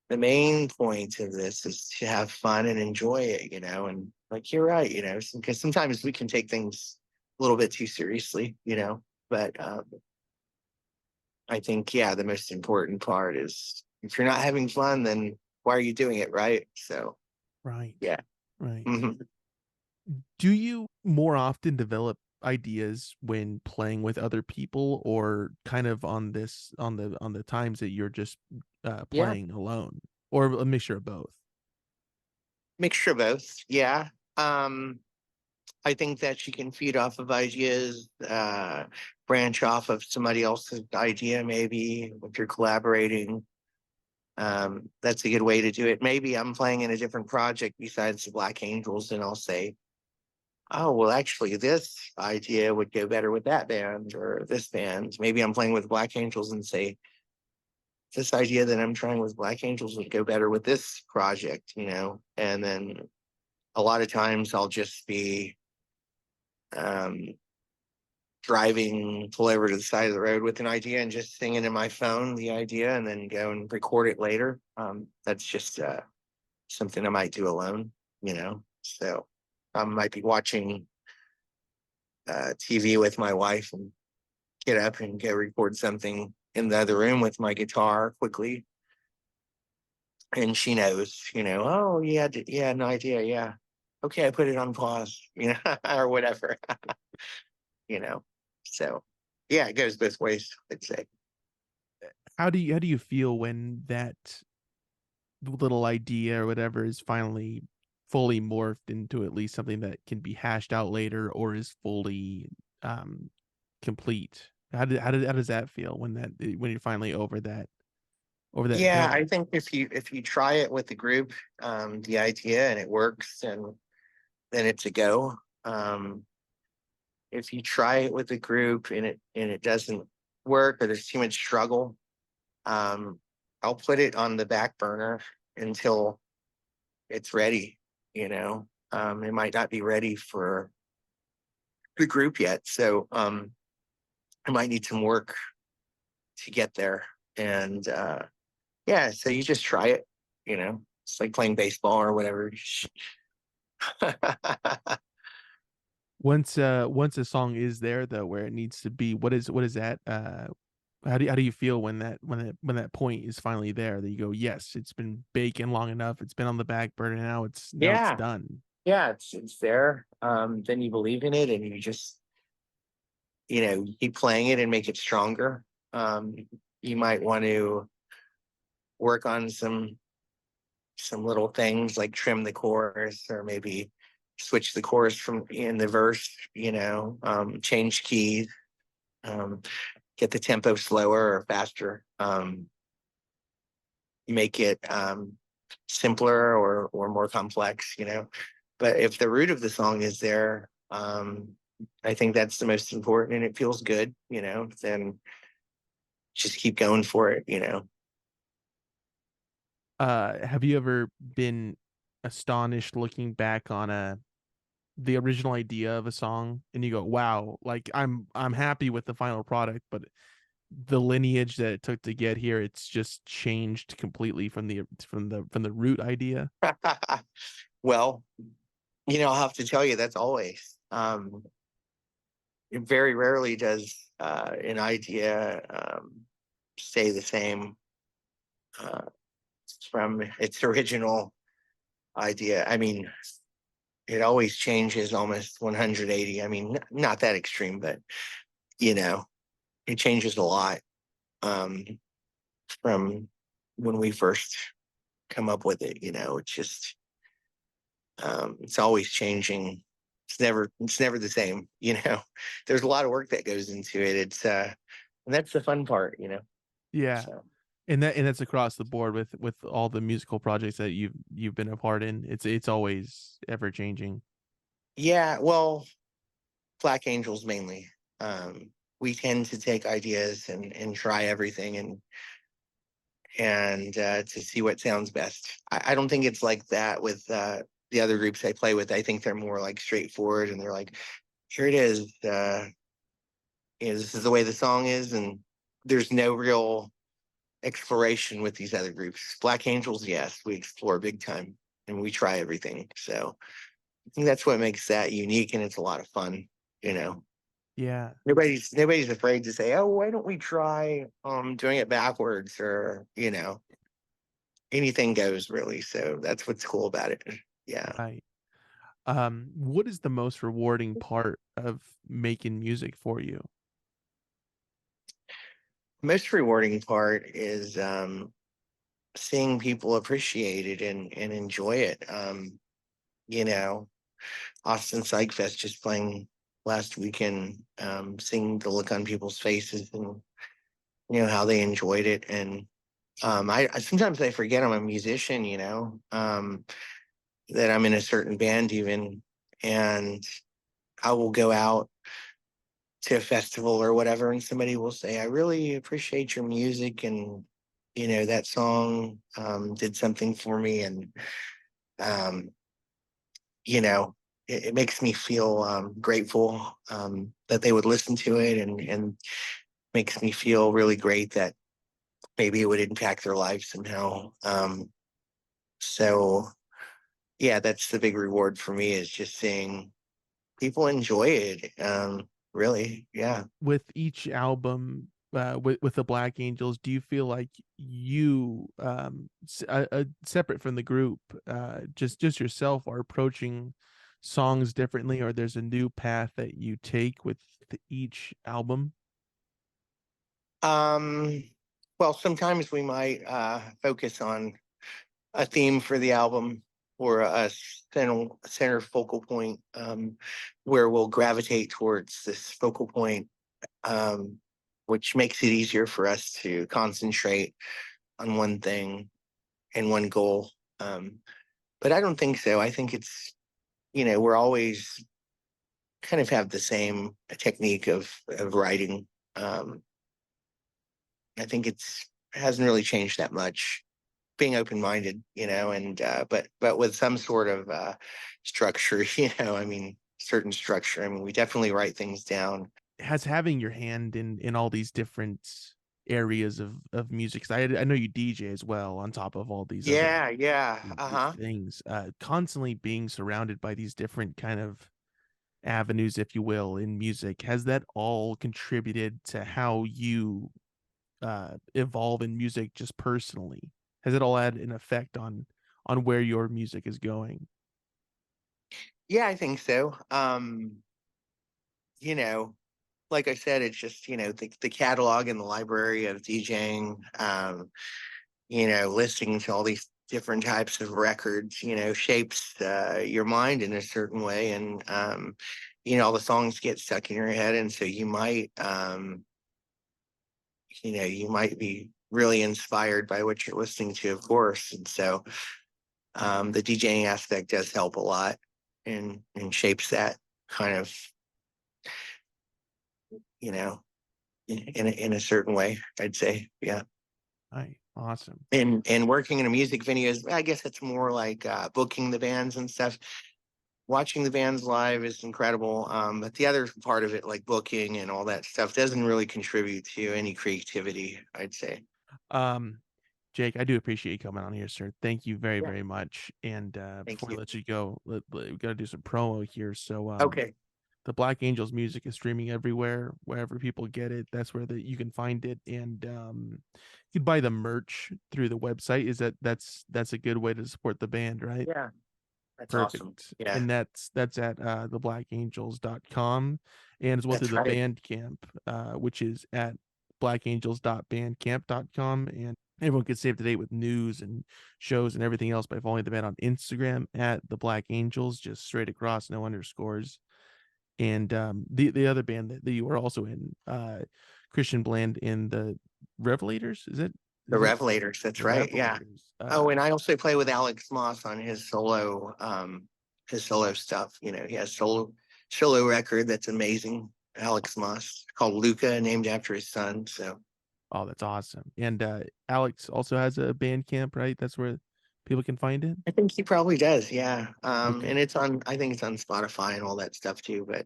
the main point of this is to have fun and enjoy it. And like, you're right, because sometimes we can take things a little bit too seriously. But I think, yeah, the most important part is if you're not having fun, then why are you doing it, right? So, Right. yeah. Right. Mhm. Do you more often develop ideas when playing with other people, or kind of on the times that you're just Yeah, playing alone, or a mixture of both? mixture of both. Yeah. I think that you can feed off of ideas, branch off of somebody else's idea, maybe if you're collaborating. That's a good way to do it. Maybe I'm playing in a different project besides the Black Angels, and I'll say, oh, well, actually, this idea would go better with that band or this band. Maybe I'm playing with Black Angels and say, this idea that I'm trying with Black Angels would go better with this project. And then a lot of times I'll just be um, driving, pull over to the side of the road with an idea and just singing in my phone the idea and then go and record it later. That's just something I might do alone. So I might be watching TV with my wife and get up and go record something in the other room with my guitar quickly. And she knows, oh, yeah, an idea. Yeah. Okay, I put it on pause, or whatever, you know. So yeah, it goes both ways, I'd say. How do you feel when that little idea or whatever is finally fully morphed into at least something that can be hashed out later, or is fully um complete? How does that feel when when you're finally over that Yeah, hill? I think if you try it with the group, the idea and it works, and then it's a go. If you try it with the group and it doesn't work, or there's too much struggle, um, I'll put it on the back burner until it's ready. It might not be ready for the group yet, so I might need some work to get there. And yeah, so you just try it. It's like playing baseball or whatever. Once a song is there though where it needs to be, what is that? How do you feel when that point is finally there that you go, yes, it's been baking long enough, it's been on the back burner, now it's Yeah, done. yeah, it's there. Then you believe in it, and you just keep playing it and make it stronger. Um, you might want to work on some little things like trim the chorus or maybe switch the chorus from in the verse, change keys, um, get the tempo slower or faster, make it simpler or more complex. But if the root of the song is there, I think that's the most important and it feels good, then just keep going for it. Have you ever been astonished looking back on a the original idea of a song and you go, wow, like I'm happy with the final product, but the lineage that it took to get here, it's just changed completely from the root idea. Well, I'll have to tell you that's always. Very rarely does an idea stay the same uh, from its original idea. I mean, it always changes almost 180. I mean, not that extreme, but you know, it changes a lot um, from when we first come up with it. It's just it's always changing. It's never the same. There's a lot of work that goes into it. And that's the fun part. Yeah. So And that's across the board with all the musical projects that you've been a part in. It's always ever changing. yeah, well, Black Angels mainly. We tend to take ideas and try everything and to see what sounds best. I don't think it's like that with the other groups I play with. I think they're more like straightforward and they're like, here it is. This is the way the song is, and there's no real exploration with these other groups. Black Angels, yes, we explore big time and we try everything. So I think that's what makes that unique, and it's a lot of fun. You know, Yeah. nobody's afraid to say, "Oh, why don't we try doing it backwards?" or anything goes really. So that's what's cool about it. Yeah. Right. What is the most rewarding part of making music for you? Most rewarding part is seeing people appreciate it and enjoy it. You know, Austin Psych Fest just playing last weekend, seeing the look on people's faces and how they enjoyed it. And I sometimes I forget I'm a musician, that I'm in a certain band even, and I will go out to a festival or whatever, and somebody will say, "I really appreciate your music," and that song did something for me, and um, you know, it makes me feel grateful that they would listen to it, and makes me feel really great that maybe it would impact their lives somehow. So yeah, that's the big reward for me is just seeing people enjoy it. Really, yeah. With each album, with the Black Angels, do you feel like you, separate from the group, just yourself, are approaching songs differently, or there's a new path that you take with each album? Um, well, sometimes we might focus on a theme for the album or a center focal point where we'll gravitate towards this focal point, um, which makes it easier for us to concentrate on one thing and one goal. But I don't think so. I think we're always kind of have the same technique of writing. Um, I think it hasn't really changed that much. Being open minded, and but with some sort of structure, I mean, certain structure. I mean, we definitely write things down. Has having your hand in all these different areas of music, 'cause I know you DJ as well on top of all these other Yeah, these uh-huh. things, constantly being surrounded by these different kind of avenues, if you will, in music, has that all contributed to how you evolve in music just personally? Has it all had an effect on where your music is going? Yeah, I think so. You know, like I said, it's just, the catalog and the library of DJing, listening to all these different types of records, shapes your mind in a certain way. And, all the songs get stuck in your head. And so you might be really inspired by what you're listening to, of course. And so the DJing aspect does help a lot and shapes that kind of, you know, in a certain way, I'd say. Yeah. Right. Awesome. And working in a music venue is, I guess it's more like booking the bands and stuff. Watching the bands live is incredible. But the other part of it, like booking and all that stuff, doesn't really contribute to any creativity, I'd say. Um, Jake, I do appreciate you coming on here, sir. Thank you very, Yeah. very much. And Thank before we you. let you go, we got to do some promo here. So, Okay. the Black Angels music is streaming everywhere, wherever people get it. That's where you can find it, and you can buy the merch through the website. That's a good way to support the band, right? Yeah. That's awesome. Perfect. Yeah. And that's at theblackangels.com, and as well through That's the right. Bandcamp, which is at blackangels.bandcamp.com. And everyone can stay up to date with news and shows and everything else by following the band on Instagram at the Black Angels, just straight across, no underscores. And the other band that you were also in, Christian Bland in the Revelators, The is it Revelators. That's the right. Yeah. Revelators? Oh, and I also play with Alex Moss on his solo stuff. He has solo record that's amazing. Alex Moss called Luca, named after his son. So Oh, that's awesome. And Alex also has a band camp, right? That's where people can find it. I think he probably does. Yeah. Okay, And I think it's on Spotify and all that stuff too. But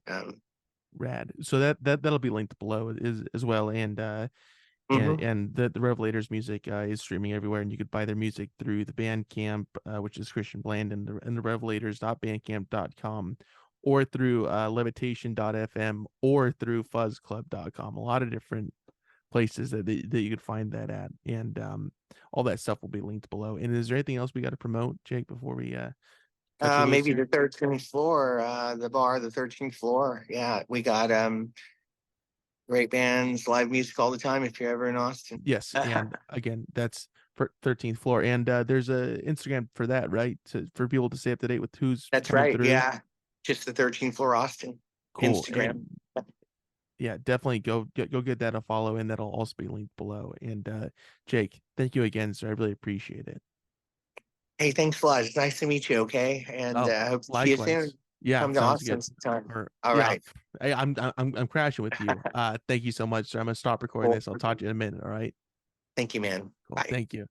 rad. So that'll be linked below as well. And mhm. the Revelators music is streaming everywhere, and you could buy their music through the Bandcamp, which is Christian Bland, and the Revelators.bandcamp.com, or through levitation.fm, or through fuzzclub.com. A lot of different places that you could find that at, and all that stuff will be linked below. And is there anything else we got to promote, Jake, before we cut you loose Maybe the here? 13th floor, the bar, the 13th floor. Yeah, we got great bands, live music all the time if you're ever in Austin. Yes, and again, that's for 13th floor, and there's a Instagram for that, right? For people to stay up to date with who's That's coming right. through. Yeah. Just the 13th floor Austin Cool, Instagram. and yeah, definitely go get that a follow, and that'll also be linked below. And Jake, thank you again, sir. I really appreciate it. Hey, thanks a lot. It's nice to meet you. Okay. And Oh, hope to see you likewise. soon. Yeah, Come to sounds Austin good. sometime. Or All yeah, right. I'm crashing with you. Thank you so much, sir. I'm gonna stop recording Cool. this. I'll talk to you in a minute. All right. Thank you, man. Cool. Bye. Thank you.